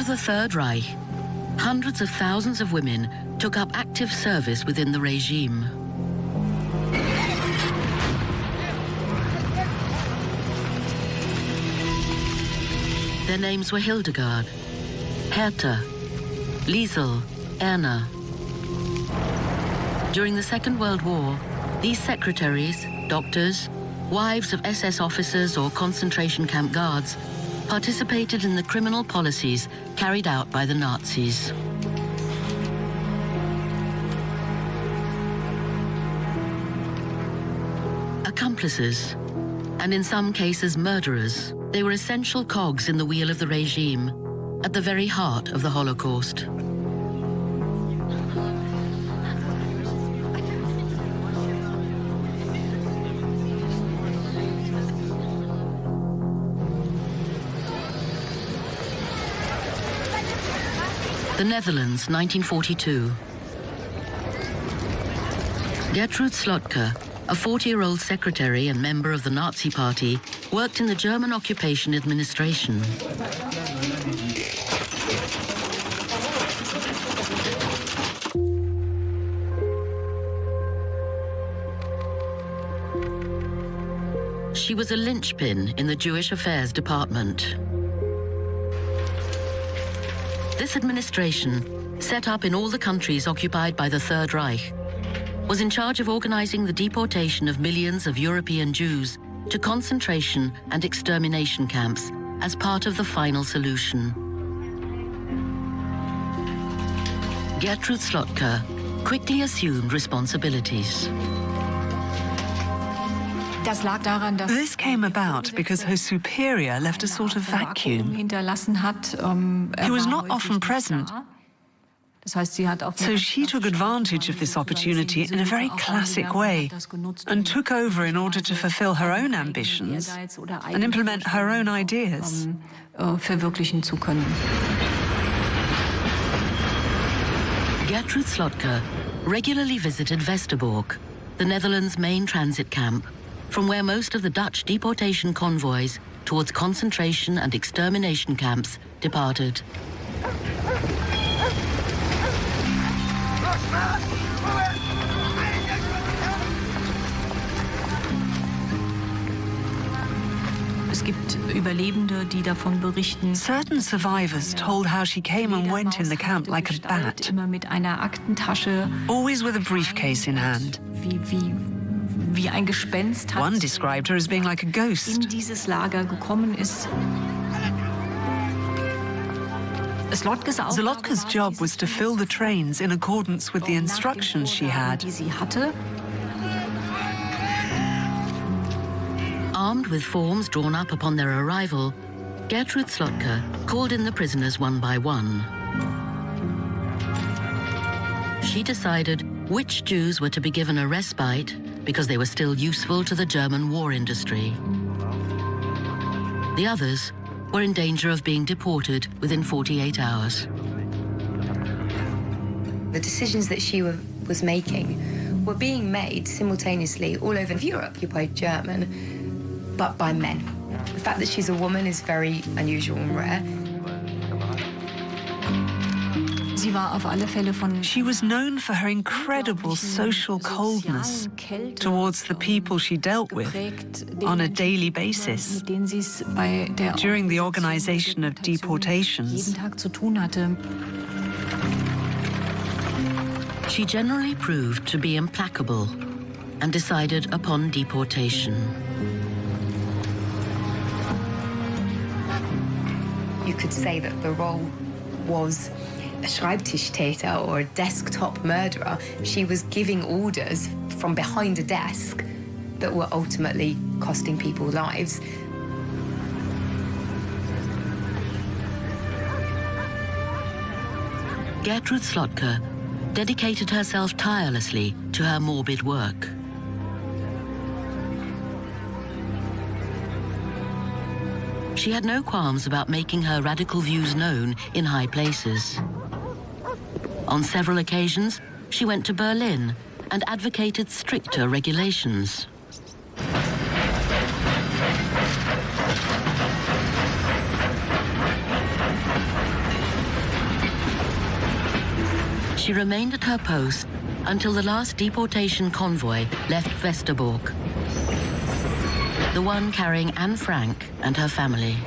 the Third Reich, hundreds of thousands of women took up active service within the regime. Their names were Hildegard, Hertha, Liesel, Erna. During the Second World War, these secretaries, doctors, wives of SS officers or concentration camp guards participated in the criminal policies carried out by the Nazis. Accomplices, and in some cases murderers, they were essential cogs in the wheel of the regime, at the very heart of the Holocaust. The Netherlands, 1942. Gertrude Slotke, a 40-year-old secretary and member of the Nazi Party, worked in the German occupation administration. She was a linchpin in the Jewish Affairs Department. This administration, set up in all the countries occupied by the Third Reich, was in charge of organizing the deportation of millions of European Jews to concentration and extermination camps as part of the final solution. Gertrude Slotke quickly assumed responsibilities. This came about because her superior left a sort of vacuum. He was not often present, so she took advantage of this opportunity in a very classic way and took over in order to fulfill her own ambitions and implement her own ideas. Gertrude Slotke regularly visited Westerbork, the Netherlands' main transit camp, from where most of the Dutch deportation convoys towards concentration and extermination camps departed. Certain survivors told how she came and went in the camp like a bat, always with a briefcase in hand. One described her as being like a ghost. Zlotke's job was to fill the trains in accordance with the instructions she had. Armed with forms drawn up upon their arrival, Gertrude Slotke called in the prisoners one by one. She decided which Jews were to be given a respite because they were still useful to the German war industry. The others were in danger of being deported within 48 hours. The decisions that she was making were being made simultaneously all over Europe, occupied German, but by men. The fact that she's a woman is very unusual and rare. She was known for her incredible social coldness towards the people she dealt with on a daily basis during the organization of deportations. She generally proved to be implacable and decided upon deportation. You could say that the role was a Schreibtischtäter or a desktop murderer. She was giving orders from behind a desk that were ultimately costing people lives. Gertrude Slotke dedicated herself tirelessly to her morbid work. She had no qualms about making her radical views known in high places. On several occasions, she went to Berlin and advocated stricter regulations. She remained at her post until the last deportation convoy left Westerbork, the one carrying Anne Frank and her family.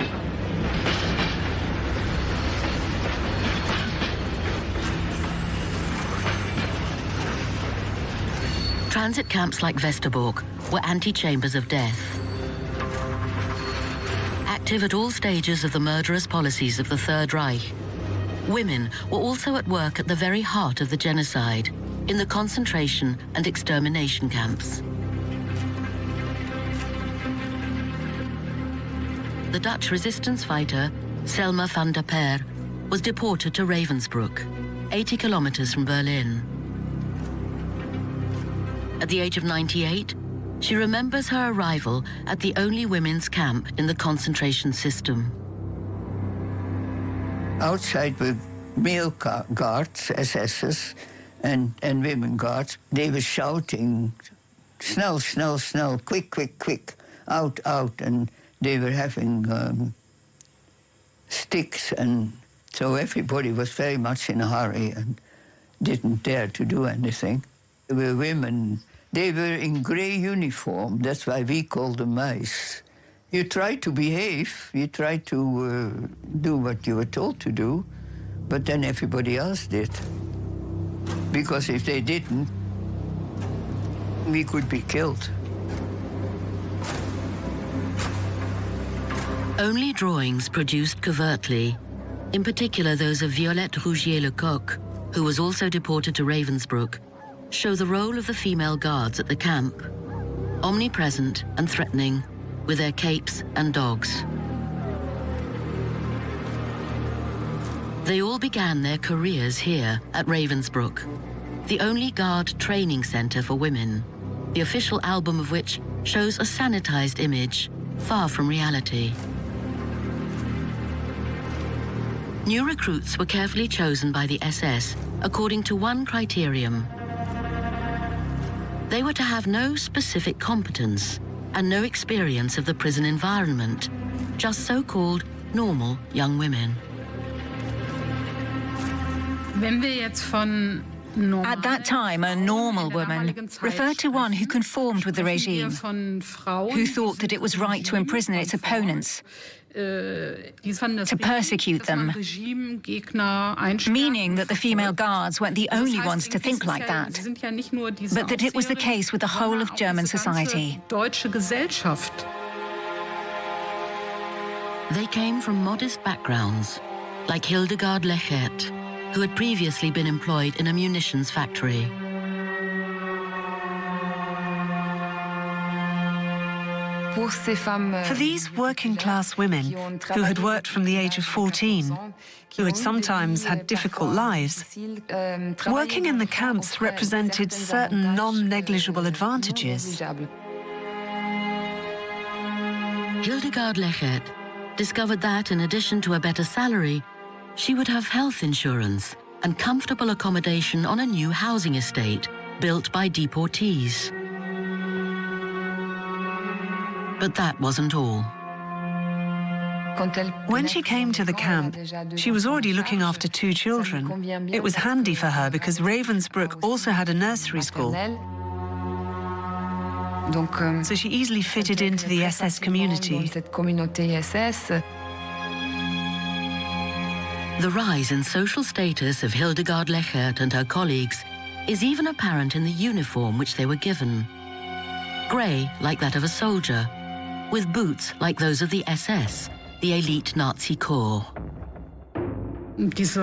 Transit camps like Westerbork were antechambers of death. Active at all stages of the murderous policies of the Third Reich, women were also at work at the very heart of the genocide, in the concentration and extermination camps. The Dutch resistance fighter, Selma van der Peer, was deported to Ravensbrück, 80 kilometers from Berlin. At the age of 98, she remembers her arrival at the only women's camp in the concentration system. Outside were male guards, SS'ers, and women guards. They were shouting, snel, snel, snel, quick, quick, quick, out, out. And they were having sticks, and so everybody was very much in a hurry and didn't dare to do anything. There were women. They were in grey uniform, that's why we call them mice. You try to behave, you try to do what you were told to do, but then everybody else did. Because if they didn't, we could be killed. Only drawings produced covertly, in particular those of Violette Rougier-Lecoq, who was also deported to Ravensbrück, show the role of the female guards at the camp, omnipresent and threatening, with their capes and dogs. They all began their careers here at Ravensbrück, the only guard training center for women, the official album of which shows a sanitized image, far from reality. New recruits were carefully chosen by the SS according to one criterion. They were to have no specific competence and no experience of the prison environment, just so-called normal young women. At that time, a normal woman referred to one who conformed with the regime, who thought that it was right to imprison its opponents, to persecute them, meaning that the female guards weren't the only ones to think like that, but that it was the case with the whole of German society. They came from modest backgrounds, like Hildegard Lechert, who had previously been employed in a munitions factory. For these working-class women who had worked from the age of 14, who had sometimes had difficult lives, working in the camps represented certain non-negligible advantages. Hildegard Lechert discovered that, in addition to a better salary, she would have health insurance and comfortable accommodation on a new housing estate built by deportees. But that wasn't all. When she came to the camp, she was already looking after 2 children. It was handy for her because Ravensbrück also had a nursery school. So she easily fitted into the SS community. The rise in social status of Hildegard Lechert and her colleagues is even apparent in the uniform which they were given. Grey, like that of a soldier, with boots like those of the SS, the elite Nazi corps. These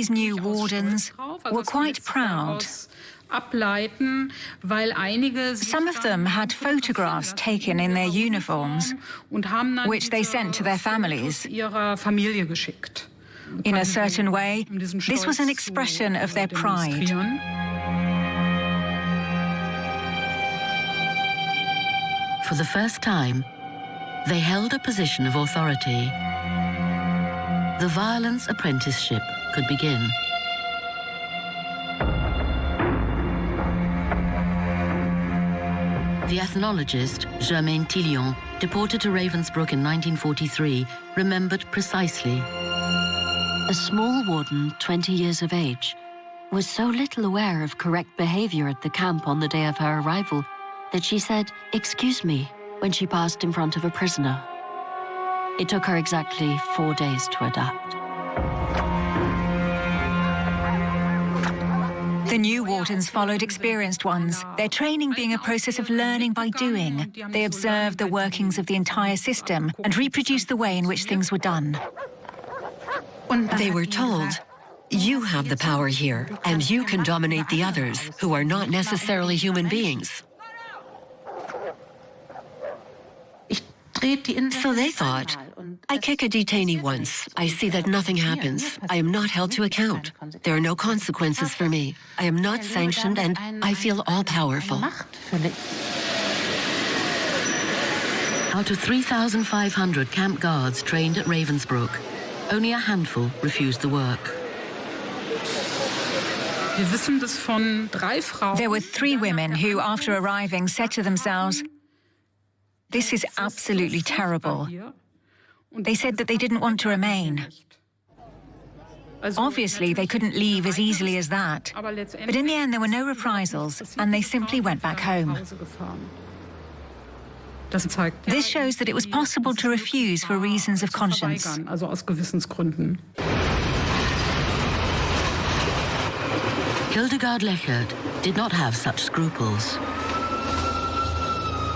new wardens were quite proud. Some of them had photographs taken in their uniforms, which they sent to their families. In a certain way, this was an expression of their pride. For the first time, they held a position of authority. The violence apprenticeship could begin. The ethnologist Germaine Tillion, deported to Ravensbrück in 1943, remembered precisely. A small warden, 20 years of age, was so little aware of correct behavior at the camp on the day of her arrival that she said, "Excuse me," when she passed in front of a prisoner. It took her exactly 4 days to adapt. The new wardens followed experienced ones, their training being a process of learning by doing. They observed the workings of the entire system and reproduced the way in which things were done. They were told, "You have the power here, and you can dominate the others, who are not necessarily human beings." So they thought, I kick a detainee once, I see that nothing happens. I am not held to account. There are no consequences for me. I am not sanctioned, and I feel all-powerful. Out of 3,500 camp guards trained at Ravensbrück, only a handful refused the work. There were 3 women who, after arriving, said to themselves, "This is absolutely terrible." They said that they didn't want to remain. Obviously, they couldn't leave as easily as that. But in the end, there were no reprisals, and they simply went back home. This shows that it was possible to refuse for reasons of conscience. Hildegard Lechert did not have such scruples.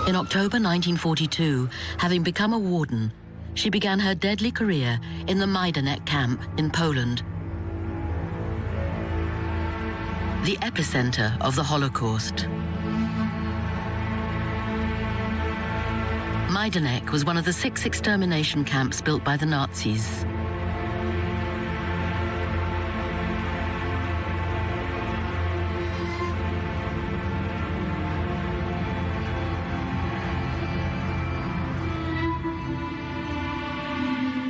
In October 1942, having become a warden, she began her deadly career in the Majdanek camp in Poland, the epicenter of the Holocaust. Majdanek was one of the 6 extermination camps built by the Nazis.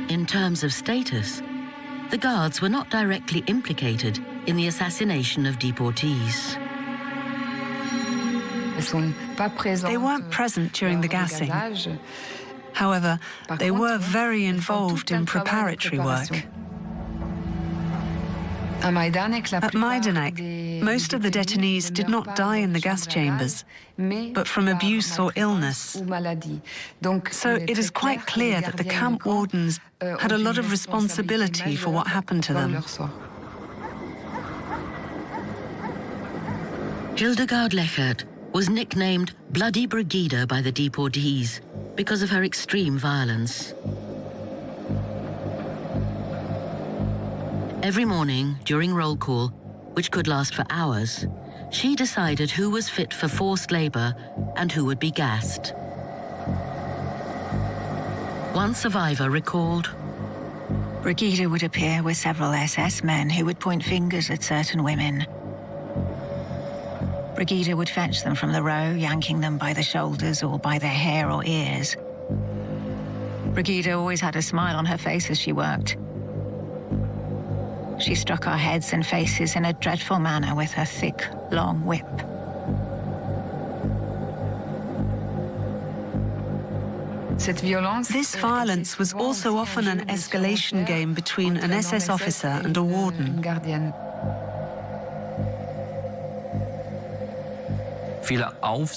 In terms of status, the guards were not directly implicated in the assassination of deportees. They weren't present during the gassing. However, they were very involved in preparatory work. At Majdanek, most of the detainees did not die in the gas chambers, but from abuse or illness. So it is quite clear that the camp wardens had a lot of responsibility for what happened to them. Hildegard Lechert was nicknamed Bloody Brigida by the deportees because of her extreme violence. Every morning, during roll call, which could last for hours, she decided who was fit for forced labor and who would be gassed. One survivor recalled, Brigida would appear with several SS men who would point fingers at certain women. Brigida would fetch them from the row, yanking them by the shoulders or by their hair or ears. Brigida always had a smile on her face as she worked. She struck our heads and faces in a dreadful manner with her thick, long whip. This violence was also often an escalation game between an SS officer and a warden.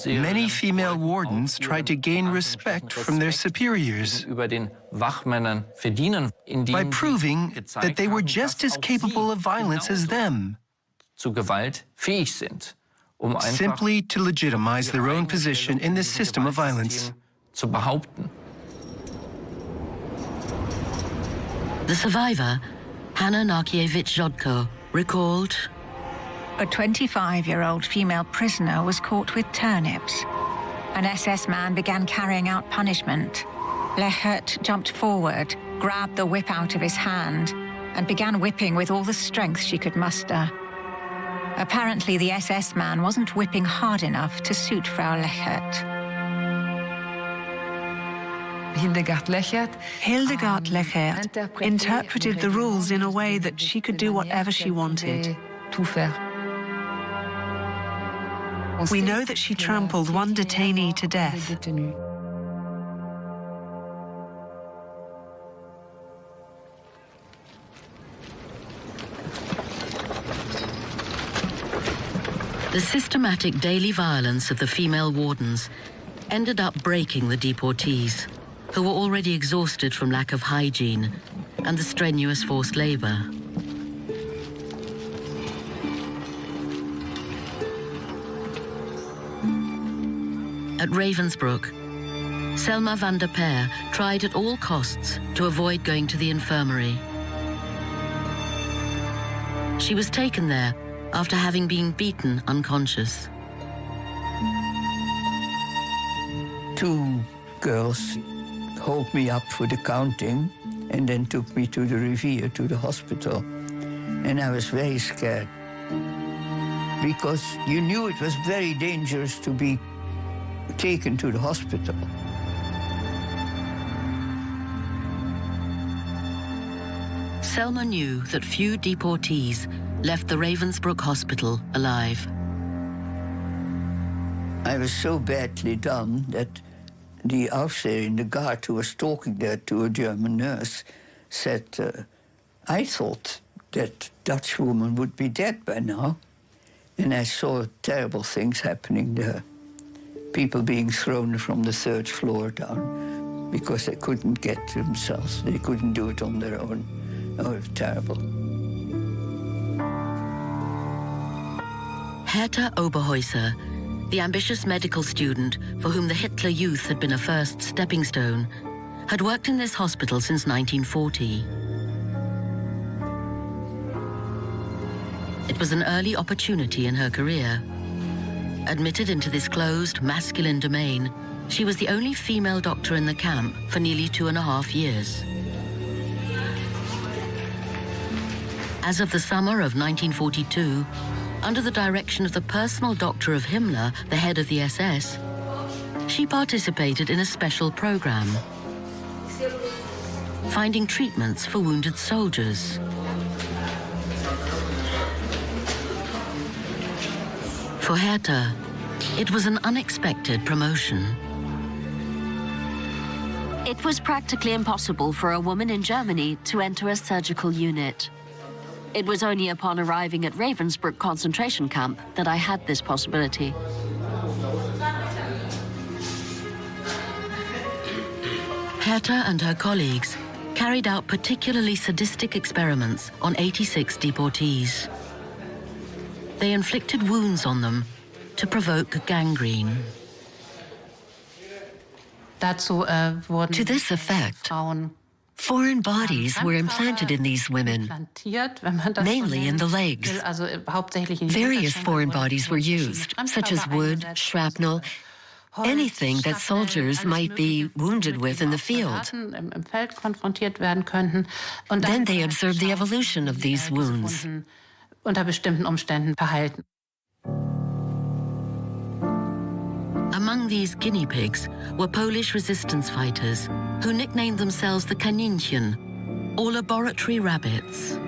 Many female wardens tried to gain respect from their superiors by proving that they were just as capable of violence as them, simply to legitimize their own position in this system of violence. The survivor, Hanna Narkiewicz-Jodko, recalled, A 25-year-old female prisoner was caught with turnips. An SS man began carrying out punishment. Lechert jumped forward, grabbed the whip out of his hand, and began whipping with all the strength she could muster. Apparently, the SS man wasn't whipping hard enough to suit Frau Lechert. Hildegard Lechert interpreted the rules in a way that she could do whatever she wanted. We know that she trampled one detainee to death. The systematic daily violence of the female wardens ended up breaking the deportees, who were already exhausted from lack of hygiene and the strenuous forced labor. At Ravensbrück, Selma van der Peer tried at all costs to avoid going to the infirmary. She was taken there after having been beaten unconscious. 2 girls hauled me up for the counting and then took me to the Riviera, to the hospital. And I was very scared because you knew it was very dangerous to be taken to the hospital. Selma knew that few deportees left the Ravensbrück hospital alive. I was so badly done that the officer in the guard who was talking there to a German nurse said, I thought that Dutch woman would be dead by now. And I saw terrible things happening there. People being thrown from the 3rd floor down because they couldn't get to themselves. They couldn't do it on their own. Oh, terrible. Herta Oberhäuser, the ambitious medical student for whom the Hitler Youth had been a first stepping stone, had worked in this hospital since 1940. It was an early opportunity in her career. Admitted into this closed, masculine domain, she was the only female doctor in the camp for nearly 2.5 years. As of the summer of 1942, under the direction of the personal doctor of Himmler, the head of the SS, she participated in a special program, finding treatments for wounded soldiers. For Herta, it was an unexpected promotion. It was practically impossible for a woman in Germany to enter a surgical unit. It was only upon arriving at Ravensbrück concentration camp that I had this possibility. Herta and her colleagues carried out particularly sadistic experiments on 86 deportees. They inflicted wounds on them to provoke gangrene. To this effect, foreign bodies were implanted in these women, mainly in the legs. Various foreign bodies were used, such as wood, shrapnel, anything that soldiers might be wounded with in the field. Then they observed the evolution of these wounds. Among these guinea pigs were Polish resistance fighters who nicknamed themselves the Kaninchen, or laboratory rabbits.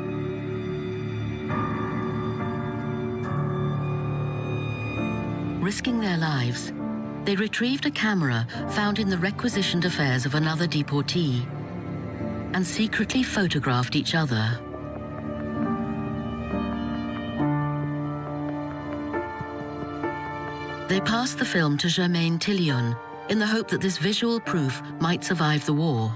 Risking their lives, they retrieved a camera found in the requisitioned affairs of another deportee and secretly photographed each other. They passed the film to Germaine Tillion in the hope that this visual proof might survive the war.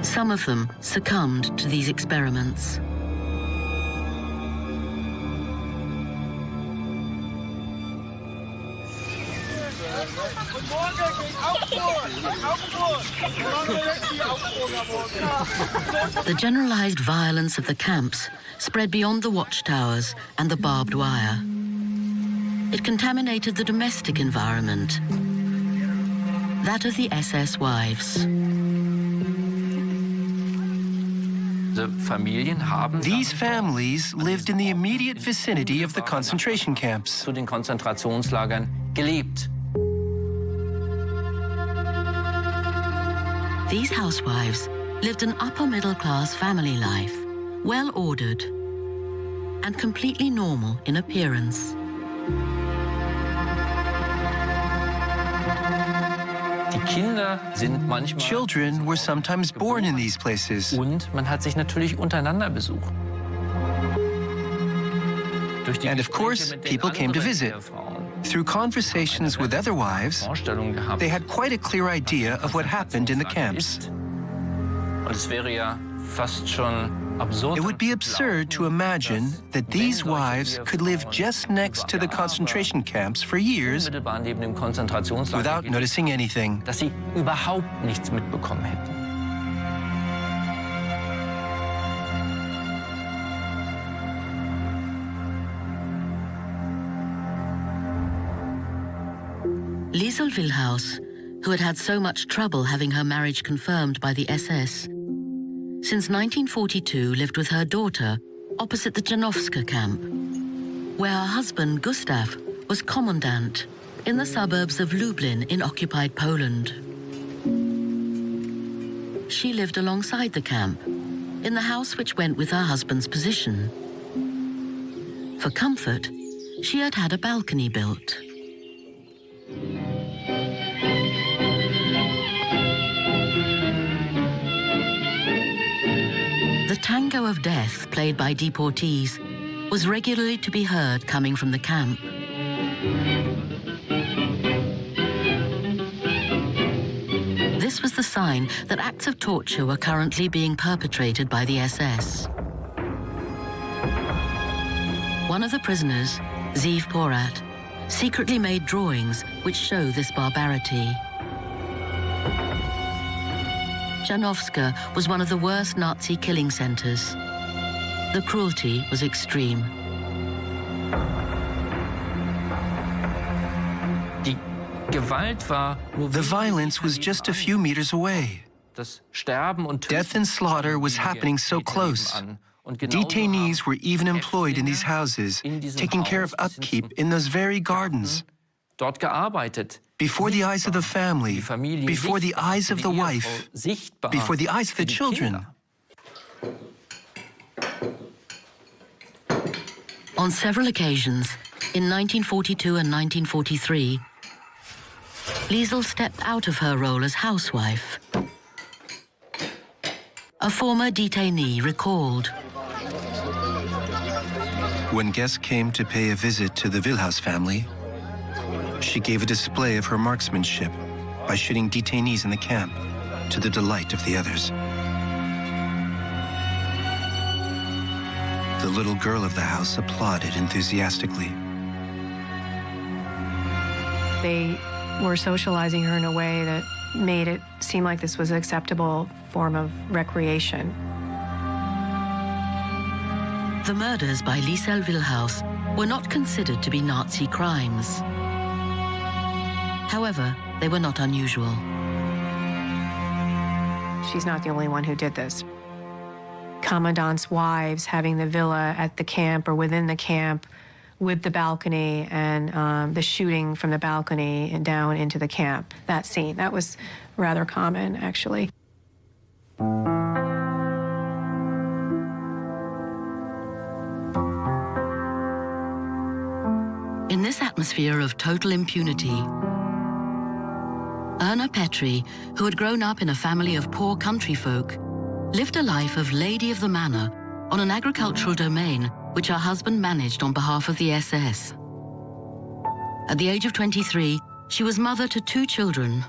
Some of them succumbed to these experiments. The generalized violence of the camps spread beyond the watchtowers and the barbed wire. It contaminated the domestic environment, that of the SS wives. These families lived in the immediate vicinity of the concentration camps. Zu den Konzentrationslagern gelebt. These housewives lived an upper-middle-class family life, well-ordered and completely normal in appearance. Children were sometimes born in these places. Und man hat sich natürlich untereinander besucht. And of course, people came to visit. Through conversations with other wives, they had quite a clear idea of what happened in the camps. It would be absurd to imagine that these wives could live just next to the concentration camps for years without noticing anything. Dass sie überhaupt nichts mitbekommen hätten. Liesel Wilhaus, who had had so much trouble having her marriage confirmed by the SS, since 1942 lived with her daughter opposite the Janowska camp, where her husband Gustav was commandant in the suburbs of Lublin in occupied Poland. She lived alongside the camp, in the house which went with her husband's position. For comfort, she had had a balcony built. The tango of death played by deportees was regularly to be heard coming from the camp. This was the sign that acts of torture were currently being perpetrated by the SS. One of the prisoners, Zeev Porat, secretly made drawings which show this barbarity. Janowska was one of the worst Nazi killing centers. The cruelty was extreme. The violence was just a few meters away. Death and slaughter was happening so close. Detainees were even employed in these houses, taking care of upkeep in those very gardens. Before the eyes of the family, before the eyes of the wife, before the eyes of the children. On several occasions, in 1942 and 1943, Liesel stepped out of her role as housewife. A former detainee recalled. When guests came to pay a visit to the Wilhaus family, she gave a display of her marksmanship by shooting detainees in the camp, to the delight of the others. The little girl of the house applauded enthusiastically. They were socializing her in a way that made it seem like this was an acceptable form of recreation. The murders by Liesel Wilhaus were not considered to be Nazi crimes. However, they were not unusual. She's not the only one who did this. Commandant's wives having the villa at the camp or within the camp with the balcony and the shooting from the balcony and down into the camp. That scene, that was rather common, actually. In this atmosphere of total impunity, Erna Petri, who had grown up in a family of poor country folk, lived a life of lady of the manor on an agricultural domain which her husband managed on behalf of the SS. At the age of 23, she was mother to 2 children.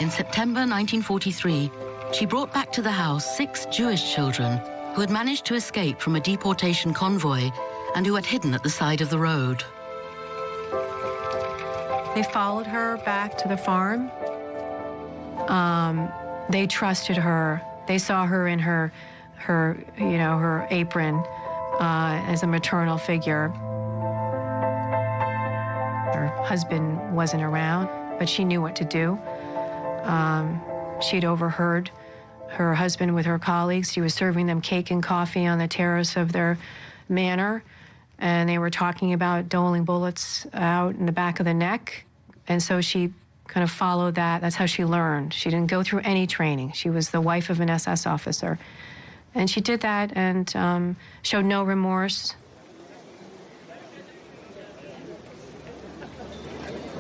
In September 1943, she brought back to the house 6 Jewish children who had managed to escape from a deportation convoy and who had hidden at the side of the road. They followed her back to the farm. They trusted her. They saw her in her apron as a maternal figure. Her husband wasn't around, but she knew what to do. She'd overheard her husband with her colleagues. She was serving them cake and coffee on the terrace of their manor, and they were talking about doling bullets out in the back of the neck. And so she kind of followed that. That's how she learned. She didn't go through any training. She was the wife of an SS officer. And she did that and showed no remorse.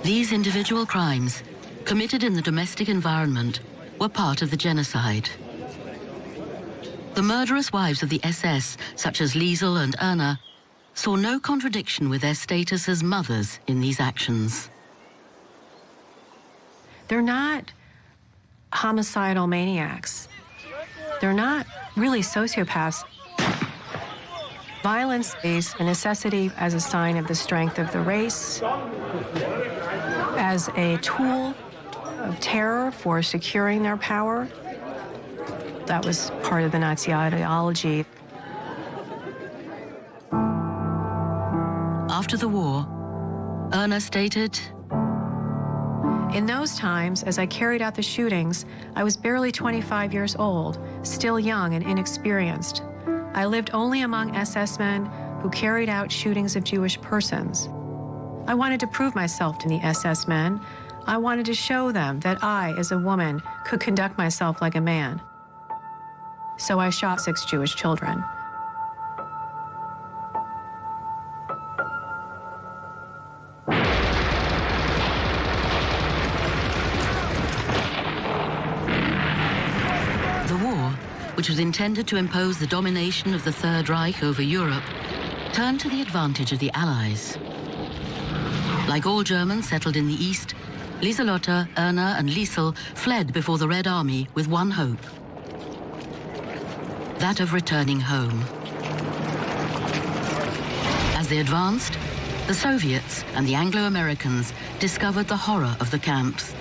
These individual crimes, committed in the domestic environment, were part of the genocide. The murderous wives of the SS, such as Liesel and Erna, saw no contradiction with their status as mothers in these actions. They're not homicidal maniacs. They're not really sociopaths. Violence is a necessity as a sign of the strength of the race, as a tool of terror for securing their power. That was part of the Nazi ideology. After the war, Erna stated, "In those times, as I carried out the shootings, I was barely 25 years old, still young and inexperienced. I lived only among SS men who carried out shootings of Jewish persons. I wanted to prove myself to the SS men. I wanted to show them that I, as a woman, could conduct myself like a man. So I shot 6 Jewish children." The war, which was intended to impose the domination of the Third Reich over Europe, turned to the advantage of the Allies. Like all Germans settled in the East, Lieselotte, Erna and Liesel fled before the Red Army with one hope: that of returning home. As they advanced, the Soviets and the Anglo-Americans discovered the horror of the camps.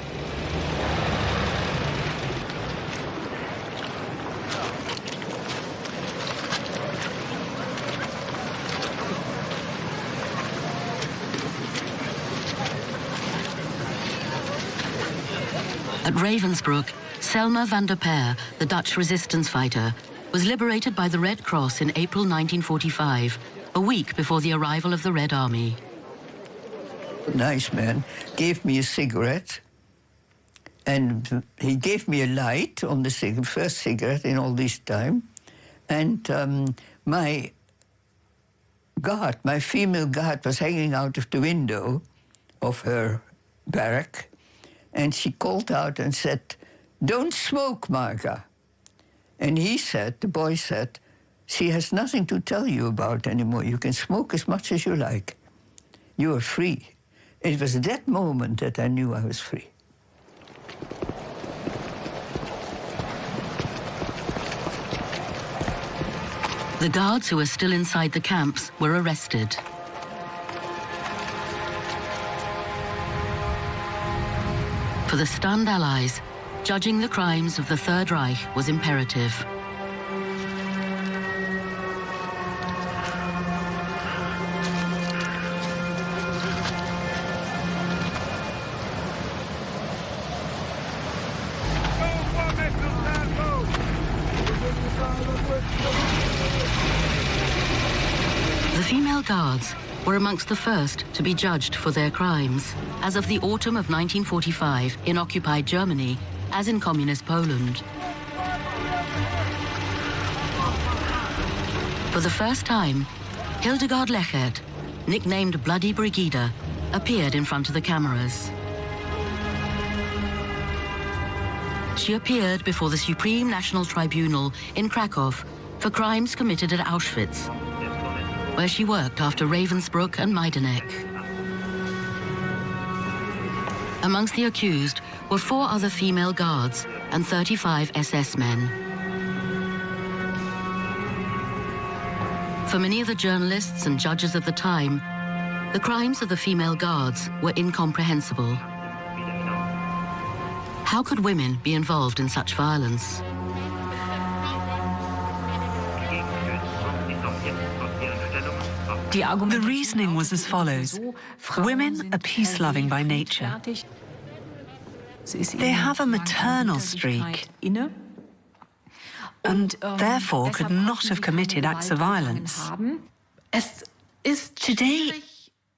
At Ravensbrück, Selma van der Peer, the Dutch resistance fighter, was liberated by the Red Cross in April 1945, a week before the arrival of the Red Army. A nice man gave me a cigarette, and he gave me a light on the first cigarette in all this time, and my guard, my female guard, was hanging out of the window of her barrack, and she called out and said, "Don't smoke, Marga." And he said, the boy said, "She has nothing to tell you about anymore. You can smoke as much as you like. You are free." It was that moment that I knew I was free. The guards who were still inside the camps were arrested. For the stunned Allies, judging the crimes of the Third Reich was imperative. The female guards were amongst the first to be judged for their crimes, as of the autumn of 1945 in occupied Germany, as in communist Poland. For the first time, Hildegard Lechert, nicknamed Bloody Brigida, appeared in front of the cameras. She appeared before the Supreme National Tribunal in Krakow for crimes committed at Auschwitz, where she worked after Ravensbrück and Majdanek. Amongst the accused were 4 other female guards and 35 SS men. For many of the journalists and judges of the time, the crimes of the female guards were incomprehensible. How could women be involved in such violence? The reasoning was as follows. Women are peace-loving by nature. They have a maternal streak and therefore could not have committed acts of violence. Today,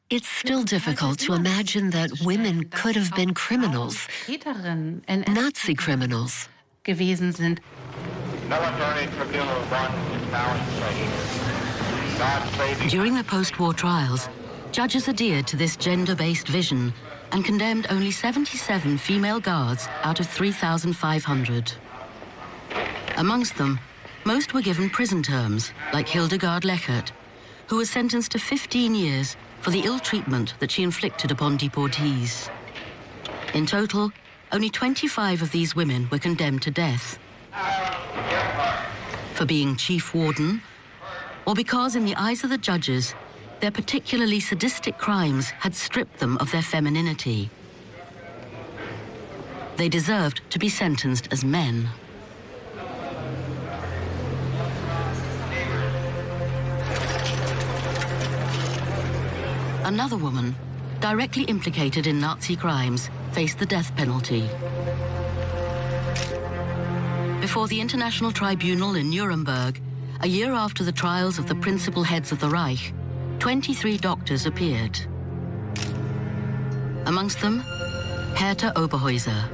it's still difficult to imagine that women could have been criminals, Nazi criminals. Military Tribunal 1 is now in session. God save the... During the post-war trials, judges adhered to this gender-based vision and condemned only 77 female guards out of 3,500. Amongst them, most were given prison terms, like Hildegard Lechert, who was sentenced to 15 years for the ill treatment that she inflicted upon deportees. In total, only 25 of these women were condemned to death for being chief warden, or because in the eyes of the judges, their particularly sadistic crimes had stripped them of their femininity. They deserved to be sentenced as men. Another woman, directly implicated in Nazi crimes, faced the death penalty. Before the International Tribunal in Nuremberg, a year after the trials of the principal heads of the Reich, 23 doctors appeared. Amongst them, Herta Oberhäuser.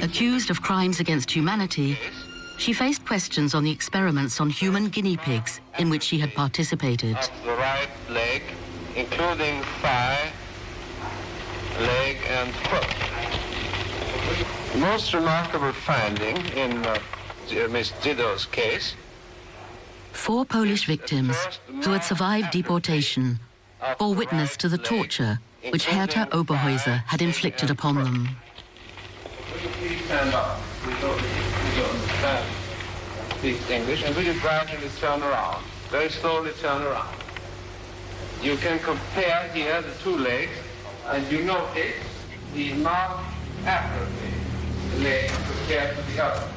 Accused of crimes against humanity, she faced questions on the experiments on human guinea pigs in which she had participated. The right leg, including thigh, leg, and foot. The most remarkable finding in Miss Zido's case: 4 Polish victims who had survived deportation bore witness to the torture which Herta Oberhäuser had inflicted upon them. Please stand up. We don't understand. Speak English, and will you gradually turn around? Very slowly turn around. You can compare here the 2 legs, and you notice the mark accurately the leg compared to the other.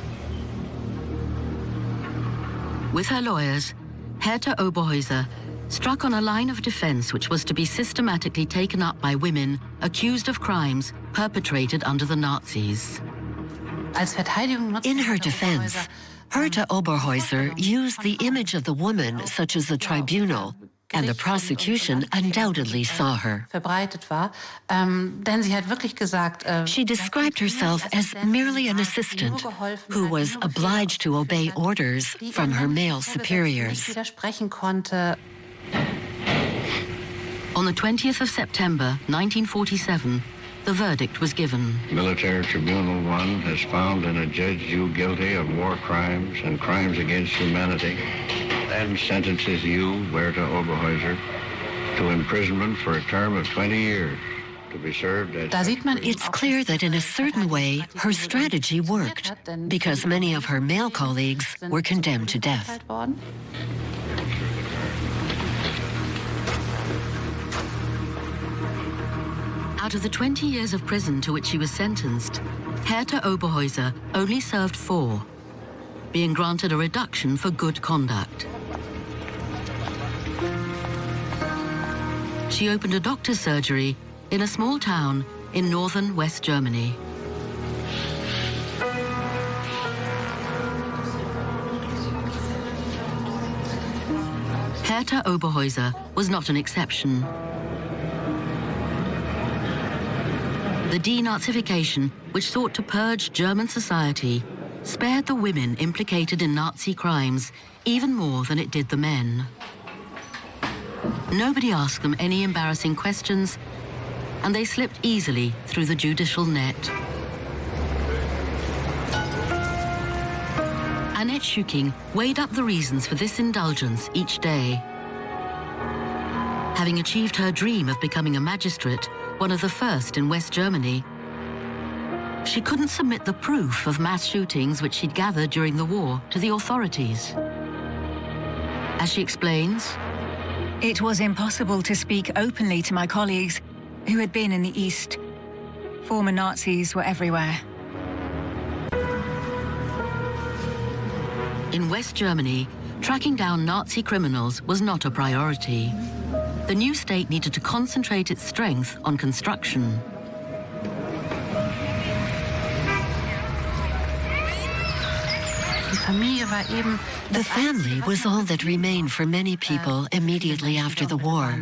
With her lawyers, Herta Oberhäuser struck on a line of defense which was to be systematically taken up by women accused of crimes perpetrated under the Nazis. In her defense, Herta Oberhäuser used the image of the woman, such as the tribunal, and the prosecution undoubtedly saw her. She described herself as merely an assistant who was obliged to obey orders from her male superiors. On the 20th of September, 1947, the verdict was given. Military Tribunal 1 has found and adjudged you guilty of war crimes and crimes against humanity, and sentences you, Herta Oberhäuser, to imprisonment for a term of 20 years, to be served as... It's clear that in a certain way, her strategy worked, because many of her male colleagues were condemned to death. Out of the 20 years of prison to which she was sentenced, Herta Oberhäuser only served 4, being granted a reduction for good conduct. She opened a doctor's surgery in a small town in northern West Germany. Herta Oberhäuser was not an exception. The denazification, which sought to purge German society, spared the women implicated in Nazi crimes even more than it did the men. Nobody asked them any embarrassing questions, and they slipped easily through the judicial net. Annette Schücking weighed up the reasons for this indulgence each day. Having achieved her dream of becoming a magistrate, one of the first in West Germany, she couldn't submit the proof of mass shootings which she'd gathered during the war to the authorities. As she explains, it was impossible to speak openly to my colleagues who had been in the East. Former Nazis were everywhere. In West Germany, tracking down Nazi criminals was not a priority. The new state needed to concentrate its strength on construction. The family was all that remained for many people immediately after the war.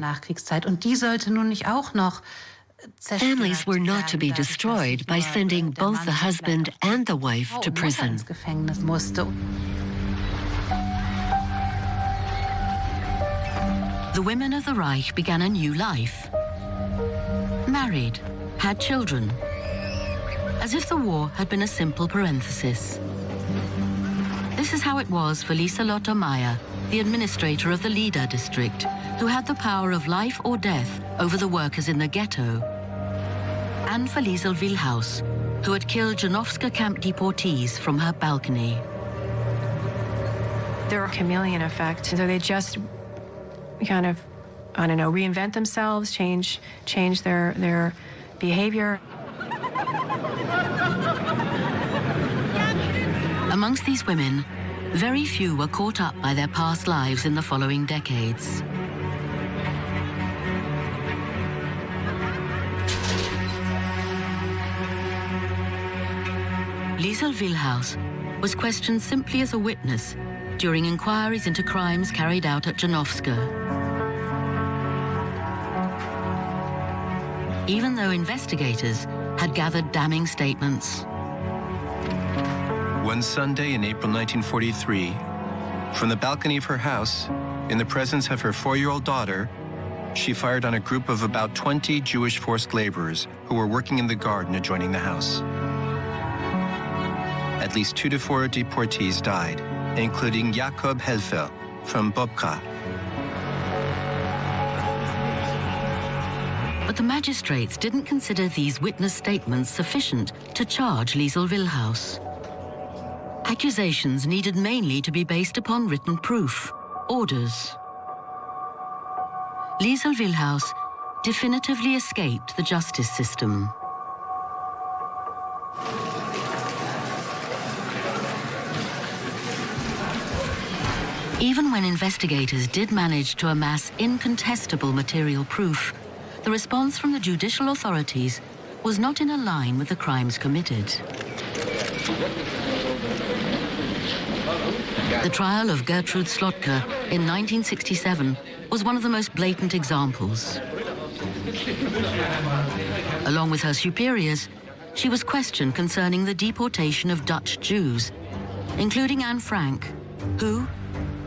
Families were not to be destroyed by sending both the husband and the wife to prison. The women of the Reich began a new life. Married, had children, as if the war had been a simple parenthesis. This is how it was for Lieselotte Meyer, the administrator of the Lieder district, who had the power of life or death over the workers in the ghetto, and for Liesel Wilhaus, who had killed Janowska camp deportees from her balcony. There are chameleon effects, so they just kind of, I don't know, reinvent themselves, change their behavior. Amongst these women, very few were caught up by their past lives in the following decades. Liesel Wilhaus was questioned simply as a witness during inquiries into crimes carried out at Janowska. Even though investigators had gathered damning statements. One Sunday in April 1943, from the balcony of her house, in the presence of her 4-year-old daughter, she fired on a group of about 20 Jewish forced laborers who were working in the garden adjoining the house. At least 2 to 4 deportees died, including Jakob Helfer from Bobka. But the magistrates didn't consider these witness statements sufficient to charge Liesel Wilhaus. Accusations needed mainly to be based upon written proof, orders. Liesel Wilhaus definitively escaped the justice system. Even when investigators did manage to amass incontestable material proof, the response from the judicial authorities was not in line with the crimes committed. The trial of Gertrude Slotka in 1967 was one of the most blatant examples. Along with her superiors, she was questioned concerning the deportation of Dutch Jews, including Anne Frank, who,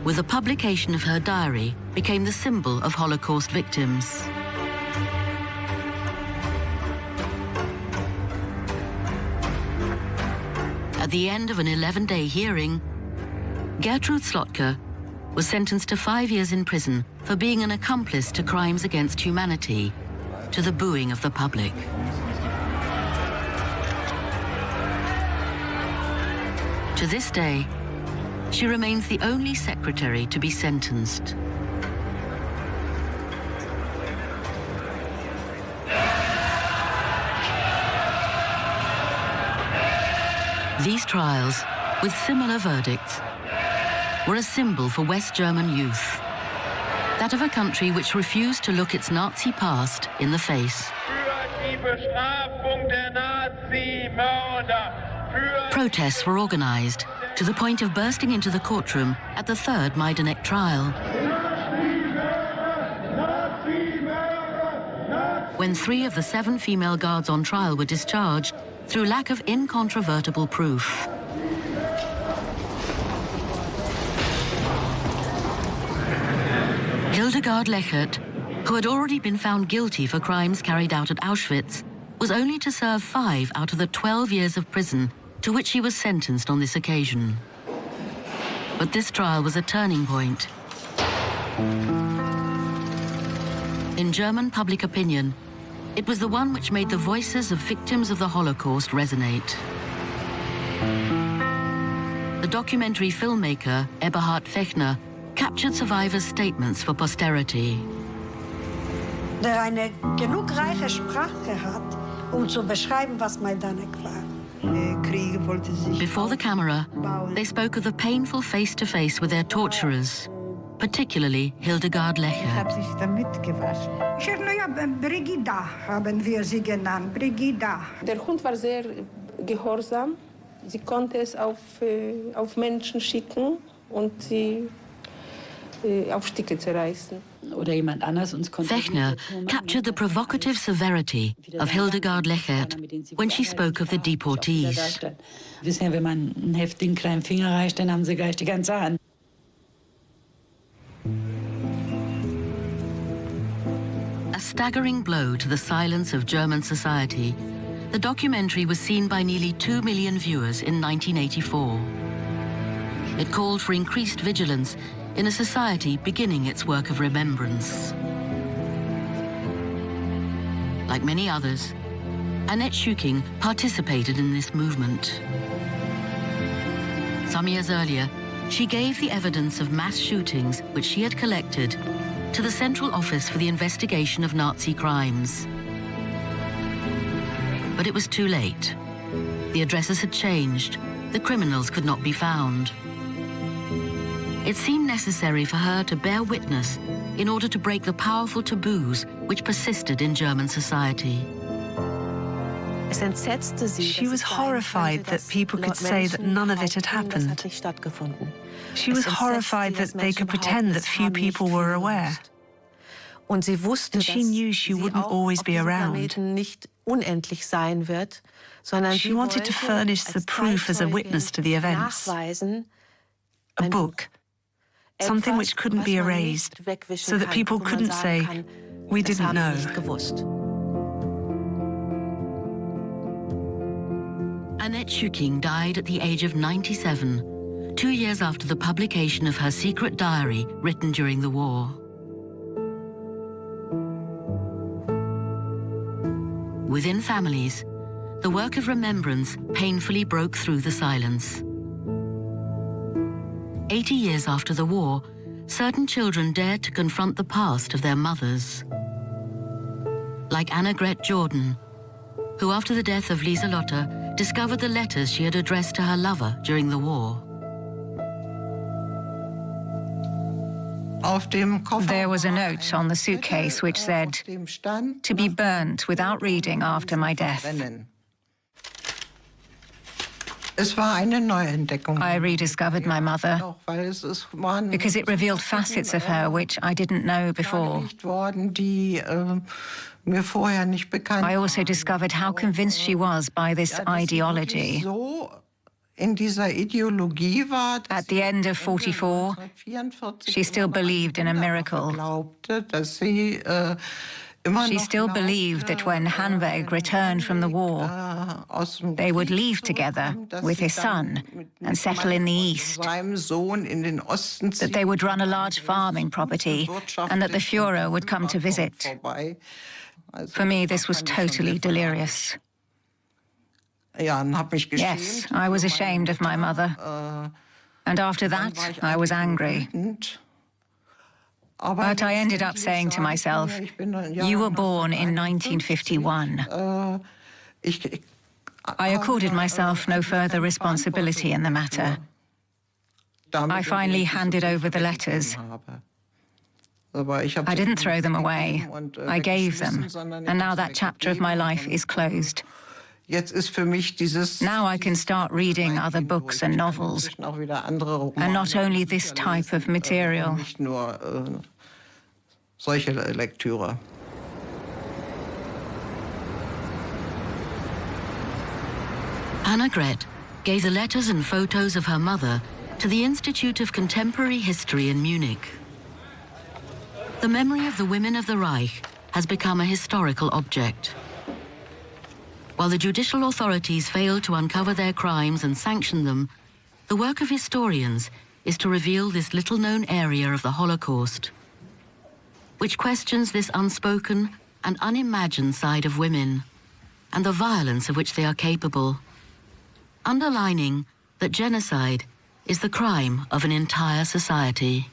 with the publication of her diary, became the symbol of Holocaust victims. At the end of an 11-day hearing, Gertrude Slotka was sentenced to 5 years in prison for being an accomplice to crimes against humanity, to the booing of the public. To this day, she remains the only secretary to be sentenced. These trials, with similar verdicts, were a symbol for West German youth, that of a country which refused to look its Nazi past in the face. Protests were organized to the point of bursting into the courtroom at the third Majdanek trial, when 3 of the 7 female guards on trial were discharged through lack of incontrovertible proof. Hildegard Lechert, who had already been found guilty for crimes carried out at Auschwitz, was only to serve 5 out of the 12 years of prison to which he was sentenced on this occasion. But this trial was a turning point. In German public opinion, it was the one which made the voices of victims of the Holocaust resonate. The documentary filmmaker Eberhard Fechner captured survivors' statements for posterity. Der eine genug reiche Sprache hat, zu beschreiben, was Majdanek war. Before the camera, they spoke of the painful face-to-face with their torturers, particularly Hildegard Lechert. Brigida haben wir sie genannt, Brigida. Der Hund war sehr gehorsam. Sie konnte es auf Menschen schicken und sie Fechner captured the provocative severity of Hildegard Lechert when she spoke of the deportees. A staggering blow to the silence of German society, the documentary was seen by nearly 2 million viewers in 1984. It called for increased vigilance in a society beginning its work of remembrance. Like many others, Annette Schüking participated in this movement. Some years earlier, she gave the evidence of mass shootings which she had collected to the Central Office for the Investigation of Nazi Crimes. But it was too late. The addresses had changed. The criminals could not be found. It seemed necessary for her to bear witness in order to break the powerful taboos which persisted in German society. She was horrified that people could say that none of it had happened. She was horrified that they could pretend that few people were aware. And she knew she wouldn't always be around. She wanted to furnish the proof as a witness to the events. A book. Something which couldn't be erased, so that people couldn't say, "We didn't know." Annette Schüking died at the age of 97, 2 years after the publication of her secret diary written during the war. Within families, the work of remembrance painfully broke through the silence. 80 years after the war, certain children dared to confront the past of their mothers. Like Annegret Jordan, who after the death of Lieselotte discovered the letters she had addressed to her lover during the war. There was a note on the suitcase which said, "To be burnt without reading after my death." I rediscovered my mother because it revealed facets of her which I didn't know before. I also discovered how convinced she was by this ideology. At the end of 1944, she still believed in a miracle. She still believed that when Hanweg returned from the war, they would leave together with his son and settle in the East, that they would run a large farming property, and that the Führer would come to visit. For me, this was totally delirious. Yes, I was ashamed of my mother. And after that, I was angry. But I ended up saying to myself, "You were born in 1951. I accorded myself no further responsibility in the matter. I finally handed over the letters. I didn't throw them away. I gave them. And now that chapter of my life is closed. Now I can start reading other books and novels, and not only this type of material." Annegret gave the letters and photos of her mother to the Institute of Contemporary History in Munich. The memory of the women of the Reich has become a historical object. While the judicial authorities failed to uncover their crimes and sanction them, the work of historians is to reveal this little-known area of the Holocaust, which questions this unspoken and unimagined side of women and the violence of which they are capable, underlining that genocide is the crime of an entire society.